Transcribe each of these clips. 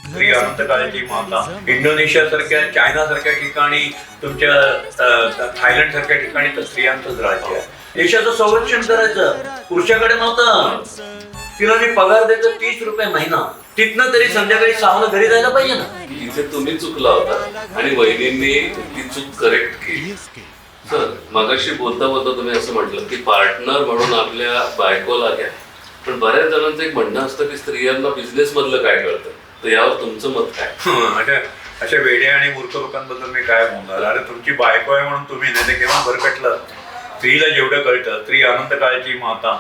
स्त्री अनंतकाळाची माता. इंडोनेशिया सारख्या, चायना सारख्या ठिकाणी, तुमच्या थायलंड सारख्या ठिकाणी तर स्त्रियांचंच राज्य आहे. देशाचं संरक्षण करायचं पुरुषाकडे नव्हतं. तिला मी पगार देतो 30 रुपये महिना, तिथनं तरी संध्याकाळी 6 घरी जायला पाहिजे ना. इथे तुम्ही चुकला होता आणि वहिनींनी ती चूक करेक्ट केली. सर, मगाशी बोलता बोलता तुम्ही असं म्हटलं की पार्टनर म्हणून आपल्या बायकोला घ्या, पण बऱ्याच जणांचं एक म्हणणं असतं की स्त्रियांना बिझनेस मधलं काय कळतं, तर यावर तुमचं मत काय? अशा वेड्या आणि मूर्ख लोकांबद्दल मी काय बोलणार. अरे तुमची बायको आहे म्हणून तुम्ही नाही, केव्हा भरकटलं. स्त्रीला जेवढं कळतं, स्त्री अनंत काळाची माता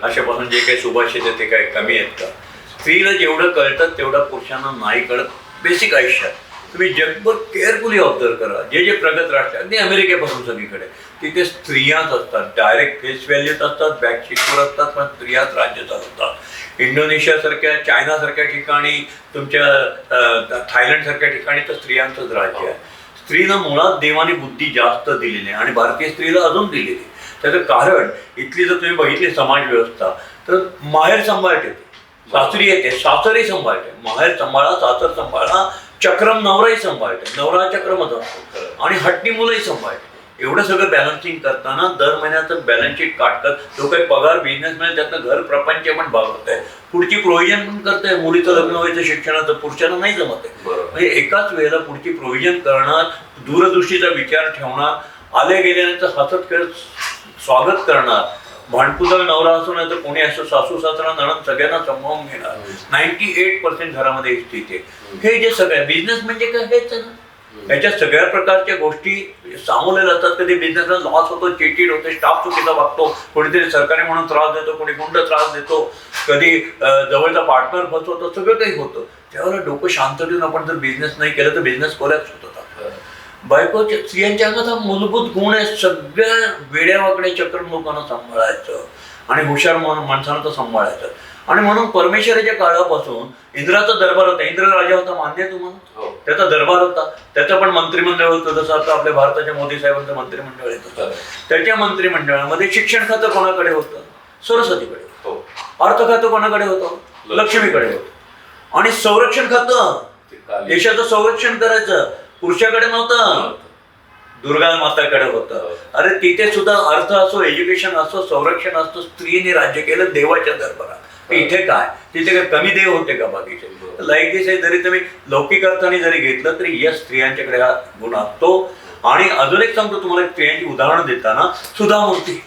अशापासून जे काही सुभाषित आहे ते काय कमी आहेत का? स्त्रीला जेवढं कळतं तेवढं पुरुषांना नाही कळत. बेसिक आयुष्यात तुम्ही जगभर केअरफुली ऑब्झर्व करा. जे जे प्रगत राष्ट्र, अगदी अमेरिकेपासून सगळीकडे, तिथे स्त्रियाच असतात. डायरेक्ट फेस व्हॅल्यूत असतात, बॅकशीटवर असतात, पण स्त्रियाच राज्य चालवतात. इंडोनेशिया सारख्या, चायना सारख्या ठिकाणी, तुमच्या थायलंड सारख्या ठिकाणी तर स्त्रियांचंच राज्य आहे. स्त्रीला मुळात देवाने बुद्धी जास्त दिलेली आहे आणि भारतीय स्त्रीला अजून दिलेली. त्याचं कारण इथली जर तुम्ही बघितली समाज व्यवस्था, तर माहेर सांभाळते, सासरी येते, सासरी सांभाळते. माहेर सांभाळा, सासर सांभाळा, चक्रम नवराही सांभाळते, नवरा चक्रमच असतो, आणि हट्टी मुलंही सांभाळते. एवढं सगळं बॅलन्सिंग करताना दर महिन्याचं बॅलन्स शीट काढतात. जो काही पगार बिझनेस मिळेल त्यातनं घर प्रपंच पण भागवत आहे, पुढची प्रोव्हिजन पण करते. मुलीचं लग्न व्हायचं शिक्षणाचं पुरुषांना नाही जमत आहे. म्हणजे एकाच वेळेला पुढची प्रोव्हिजन करणार, दूरदृष्टीचा विचार ठेवणार, आले गेल्यानंतर हसत खेळत स्वागत करणार, भांडकुदळ नवरा असो नाही तर कोणी असो, सासू सासरा नणंद सगळ्यांना सांभाळून घेणार. 98% घरामध्ये स्थिती आहे. हे जे सगळं बिझनेस म्हणजे काय, हेच ना. याच्या सगळ्या प्रकारच्या गोष्टी सामोरल्या जातात. कधी बिझनेसला लॉस होतो, चिडचिड होते, स्टाफ चुकीचा वागतो, कोणीतरी सरकारी म्हणून त्रास देतो, कोणी गुंड त्रास देतो, कधी जवळचा पार्टनर फसवतो, सगळं काही होतं. त्यावेळेला डोकं शांत ठेवून आपण जर बिझनेस नाही केलं तर बिझनेस कोलॅप्स होत होता. बायकोच्या, स्त्रियांच्या अंगात हा मूलभूत गुण आहे. सगळ्या वेड्यावाकडे चक्रम लोकांना सांभाळायचं आणि हुशार माणसांना तर सांभाळायचं. आणि म्हणून परमेश्वराच्या काळापासून इंद्राचा दरबार होता. इंद्र राजा होता, मान्य आहे तुम्हाला? त्याचा दरबार होता, त्याचं पण मंत्रिमंडळ होतं. जसं आता आपल्या भारताच्या मोदी साहेबांचं मंत्रिमंडळ येत. त्याच्या मंत्रिमंडळामध्ये शिक्षण खातं कोणाकडे होतं? सरस्वतीकडे. अर्थ खातं कोणाकडे होतं? लक्ष्मीकडे होतं. आणि संरक्षण खातं, देशाचं संरक्षण करायचं, पुरुषाकडे नव्हतं, दुर्गा माताकडे होतं. अरे तिथे सुद्धा अर्थ असो, एज्युकेशन असो, संरक्षण असतो, स्त्रीने राज्य केलं देवाच्या दरबारात. इथे काय, तिथे काय कमी देव होते का बाकीचे? लाईक दिस आहे, जरी तुम्ही लौकिक अर्थाने जरी घेतलं तरी या स्त्रियांच्याकडे हा गुण असतो. आणि अजून एक सांगतो तुम्हाला, स्त्रियांची उदाहरणं देताना, सुधा मूर्ती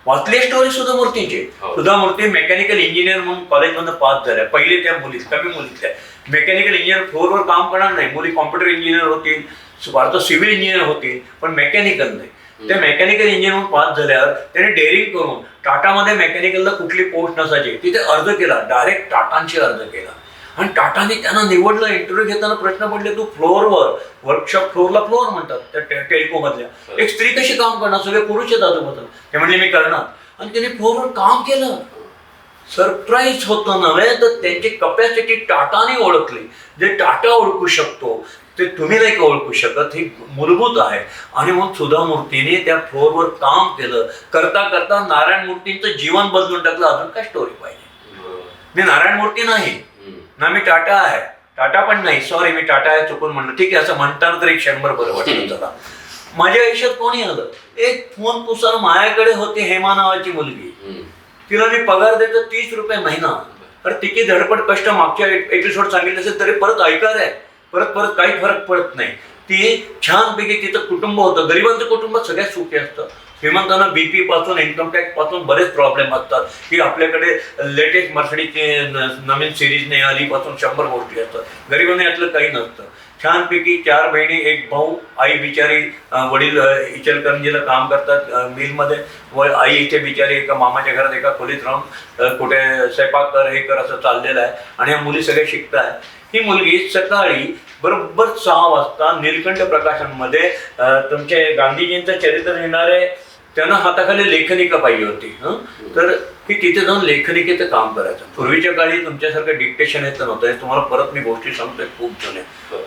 वाचली स्टोरी सुधा मूर्तीची. सुधा मूर्ती मेकॅनिकल इंजिनियर म्हणून कॉलेजमधून पास झाल्या. पहिले त्या मुली, कमी मुलीतल्या, मेकॅनिकल इंजिनियर फ्लोअरवर काम करणार नाही. मुली कॉम्प्युटर इंजिनियर होतील, भारतात सिव्हिल इंजिनियर होतील, पण मेकॅनिकल नाही. त्या मेकॅनिकल इंजिनियर म्हणून पास झाल्यावर त्याने डेअरिंग करून टाटामध्ये मेकॅनिकलला कुठली पोस्ट नसायची तिथे अर्ज केला, डायरेक्ट टाटांशी अर्ज केला. आणि टाटाने त्यांना निवडलं. इंटरव्ह्यू घेताना प्रश्न पडले, तू फ्लोअरवर, वर्कशॉप फ्लोअरला फ्लोअर म्हणतात त्या टेलिको मधल्या, एक स्त्री कशी काम करणार? सगळे पुरुष आहेत आजूबाजूला. ते म्हणजे मी करणार. आणि त्याने फ्लोअरवर काम केलं. सरप्राईज होतं नव्हे तर त्यांची कपॅसिटी टाटाने ओळखली. जे टाटा ओळखू शकतो ते तुम्ही नाही का ओळखू शकत, हे मूलभूत आहे. आणि मग सुधा मूर्तीने त्या फ्लोअरवर काम केलं. करता करता नारायण मूर्तींचं जीवन बदलून टाकलं. अजून काय स्टोरी पाहिजे? मी नारायण मूर्ती नाही ना, मी टाटा आहे. टाटा पण नाही, सॉरी मी टाटा आहे चुकून म्हणलं. ठीक आहे, असं म्हणताना तरी क्षणभर बरं वाटलं. चला, माझ्या आयुष्यात कोणी आलं, एक फोन पुसार माझ्याकडे होती, हेमा नावाची मुलगी. तिला मी पगार देतो 30 रुपये महिना. तर तिची धडपड कष्ट मागच्या एपिसोड सांगितलं असेल तरी परत ऐकार आहे, परत काही फरक पडत नाही. ती छानपैकी तिचं कुटुंब होतं. गरिबांचं कुटुंब सगळ्यात सुखी असतं. श्रीमंतांना BP पासून, इन्कम टॅक्स पासून बरेच प्रॉब्लेम असतात. की आपल्याकडे लेटेस्ट मर्सिडीजची नवीन सिरीज नाही आली पासून 100 गोष्टी असतात. गरिबांना यातलं काही नसतं. छानपैकी 4 बहिणी, 1 भाऊ. आई बिचारी, वडील इचलकरंजीला काम करतात मिलमध्ये, व आई इथे बिचारी एका मामाच्या घरात एका खोलीत राहून कुठे स्वयंपाक कर, हे कर, असं चाललेलं आहे. आणि ह्या मुली सगळ्या शिकताय. ही मुलगी सकाळी बरोबर 6 वाजता नीलकंठ प्रकाशनमध्ये तुमचे गांधीजींचं चरित्र लिहिणारे, त्यांना हाताखाली लेखनिका पाहिजे होती. तर की तिथे जाऊन लेखनिकेचं काम करायचं. पूर्वीच्या काळी तुमच्यासारखं डिक्टेशन येत नव्हतं. तुम्हाला परत मी गोष्टी सांगतोय खूप जुने,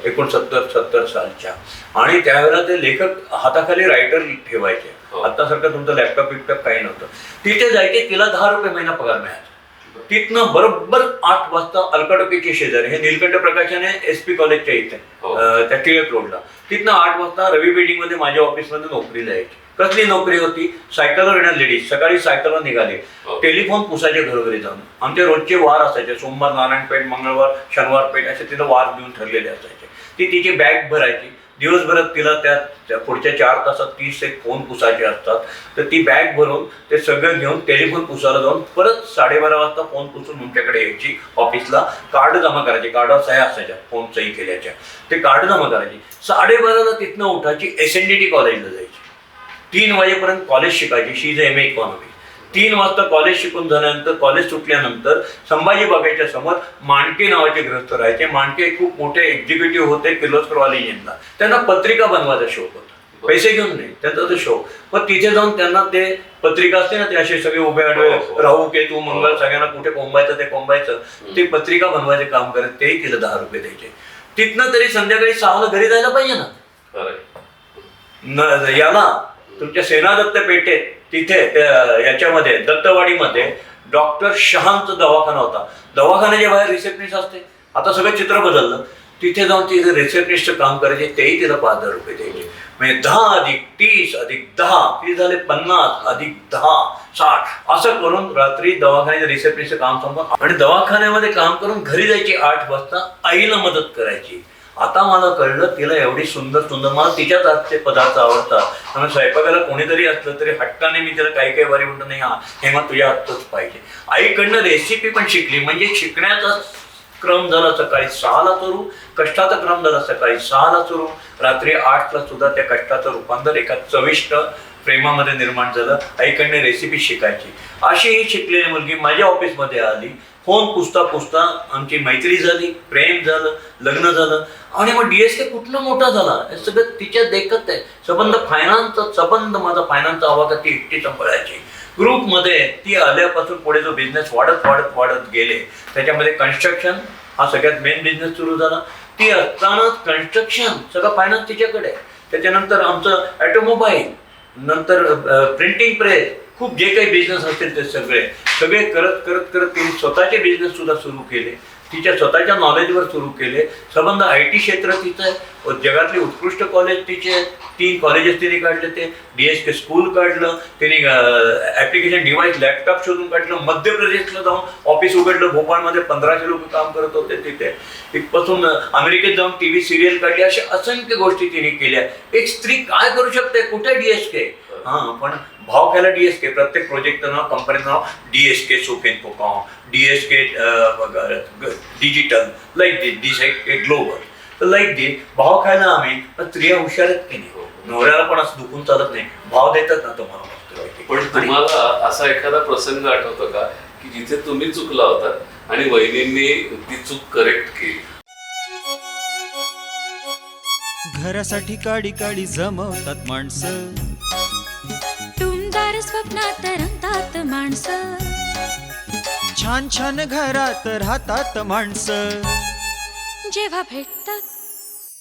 69-70 सालच्या. आणि त्यावेळेला ते लेखक हाताखाली रायटर ठेवायचे. आता सारखं तुमचं लॅपटॉप काही नव्हतं. तिथे जायचे, तिला 10 रुपये महिना पगार मिळायचा. तिथनं बरोबर 8 वाजता अलकाटोकीचे शेजारी, हे नीलकंठ प्रकाशाने SP कॉलेजच्या इथे हो. त्या टिळक रोडला, तिथनं 8 वाजता रवी बिल्डिंग मध्ये माझ्या ऑफिसमध्ये नोकरीला यायची. कसली नोकरी होती? सायकलवर येणार लेडीज सकाळी सायकलवर निघाले, हो. टेलिफोन पुसायचे घरोघरी जाऊन. आमचे रोजचे वार असायचे, सोमवार नारायणपेठ, मंगळवार शनिवार पेठ, असे तिथं वार देऊन ठरलेले असायचे. ती तिची बॅग भरायची. दिवसभरात तिला त्या पुढच्या 4 तासात 30 एक फोन पुसायचे असतात. तर ती बॅग भरून ते सगळं घेऊन टेलिफोन पुसायला जाऊन परत 12:30 वाजता फोन पुसून तुमच्याकडे यायची ऑफिसला. कार्ड जमा करायचे, कार्डावर सह्या असायच्या फोन सही केल्याच्या, ते कार्ड जमा करायची. 12:30 तिथनं उठायची, SNDT कॉलेजला जायची. 3 वाजेपर्यंत कॉलेज शिकायची. शी इज MA इकॉनॉमी. 3 वाजता कॉलेज शिकून झाल्यानंतर, कॉलेज सुटल्यानंतर संभाजी बागेच्या समोर मांडके नावाचे गृहस्थ राहायचे. मांडके खूप मोठे एक्झिक्युटिव्ह होते किर्लोस्कर कॉलेजला. त्यांना पत्रिका बनवायचा शौक होता, पैसे घेऊन नाही, त्यांचा तो शौक. पण तिथे जाऊन त्यांना ते पत्रिका असते ना, ते असे सगळे उभे आडवे, राहू केतू मंगळ, सगळ्यांना कुठे कोंबायचं ते कोंबायचं, ते पत्रिका बनवायचे काम करत. तेही तिला 10 रुपये द्यायचे. तिथनं तरी संध्याकाळी 6ला घरी जायला पाहिजे ना. याला तुमच्या सेनादत्त पेठेत तिथे याच्यामध्ये दत्तवाडीमध्ये डॉक्टर शहांचा दवाखाना होता. दवाखान्याच्या बाहेर रिसेप्शनिस्ट असते. आता सगळं चित्र बदललं. तिथे जाऊन तिथे रिसेप्शनिस्टचं काम करायचे, तेही तिला 5,000 रुपये द्यायचे. म्हणजे 10 + 30 + 10 किती झाले? 50 + 10 60. असं करून रात्री दवाखान्याच्या रिसेप्शनिस्टचं काम संपलं आणि दवाखान्यामध्ये काम करून घरी जायची 8 वाजता. आईला मदत करायची. आता मला कळलं तिला एवढी सुंदर सुंदर, मला तिच्याच हातचे पदार्थ आवडतात. म्हणून स्वयंपाकाला कोणीतरी असलं तरी हट्टाने मी तिला काही काही वारी म्हणतो, नाही हा हेमा तुझ्या हातच पाहिजे. आईकडनं रेसिपी पण शिकली. म्हणजे शिकण्याचा क्रम झाला सकाळी 6ला सुरू, कष्टाचा क्रम झाला सकाळी 6ला सुरू, रात्री 8ला सुद्धा त्या कष्टाचं रूपांतर एका चविष्ट प्रेमामध्ये निर्माण झालं. आईकडनं रेसिपी शिकायची. अशी ही शिकलेली मुलगी माझ्या ऑफिसमध्ये आली. फोन पुसता पुसता आमची मैत्री झाली, प्रेम झालं, लग्न झालं. आणि मग DSK कुठला मोठा झाला, हे सगळं तिच्या देखत आहे. संबंध माझा फायनान्सचा हवा का ती एकटी सांभाळायची. ग्रुपमध्ये ती आल्यापासून पुढे जो बिझनेस वाढत वाढत वाढत गेले, त्याच्यामध्ये कन्स्ट्रक्शन हा सगळ्यात मेन बिझनेस सुरू झाला. ती असतानाच कन्स्ट्रक्शन सगळं फायनान्स तिच्याकडे. त्याच्यानंतर आमचं ऑटोमोबाईल, नंतर प्रिंटिंग प्रेस, खूप जे काही बिझनेस असतील ते सगळे करत करत करत तिने स्वतःचे बिझनेस सुद्धा सुरू केले. तिच्या स्वतःच्या नॉलेजवर सुरू केले. संबंध IT क्षेत्र तिचं आहे. जगातले उत्कृष्ट कॉलेज तिचे 3 कॉलेजेस तिने काढले. ते DSK स्कूल काढलं तिने, ॲप्लिकेशन डिव्हाइस लॅपटॉप शोधून काढलं. मध्य प्रदेशला जाऊन ऑफिस उघडलं. भोपाळमध्ये 1500 लोक काम करत होते तिथे. तिथपासून अमेरिकेत जाऊन TV सिरियल काढली. अशा असंख्य गोष्टी तिने केल्या. एक स्त्री काय करू शकते? कुठे DSK? पण भाव खायला DSK. प्रत्येक प्रोजेक्टचं नाव, कंपनीचं नाव DSK सोफेन पोकॉम, DSK digital, like DSK global. तर लाईक भाव खायला आम्ही. पण स्त्रिया हुशार आहेत की नाही? नवऱ्याला पण असं दुखून चालत नाही, भाव देतात ना तुम्हाला. पण तुम्हाला असा एखादा प्रसंग आठवतो का की जिथे तुम्ही चुकला होता आणि वहिनींनी ती चूक करेक्ट केली? घरासाठी काडी काडी जमवतात माणसं, टुमदार स्वप्नात रंगतात माणसं, छान छान घरात राहतात माणसं. जेव्हा भेटतात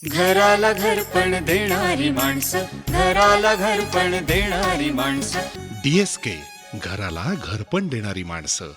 घराला घरपण देणारी माणसं, घराला घरपण देणारी माणसं. DSK घराला घरपण देणारी माणसं.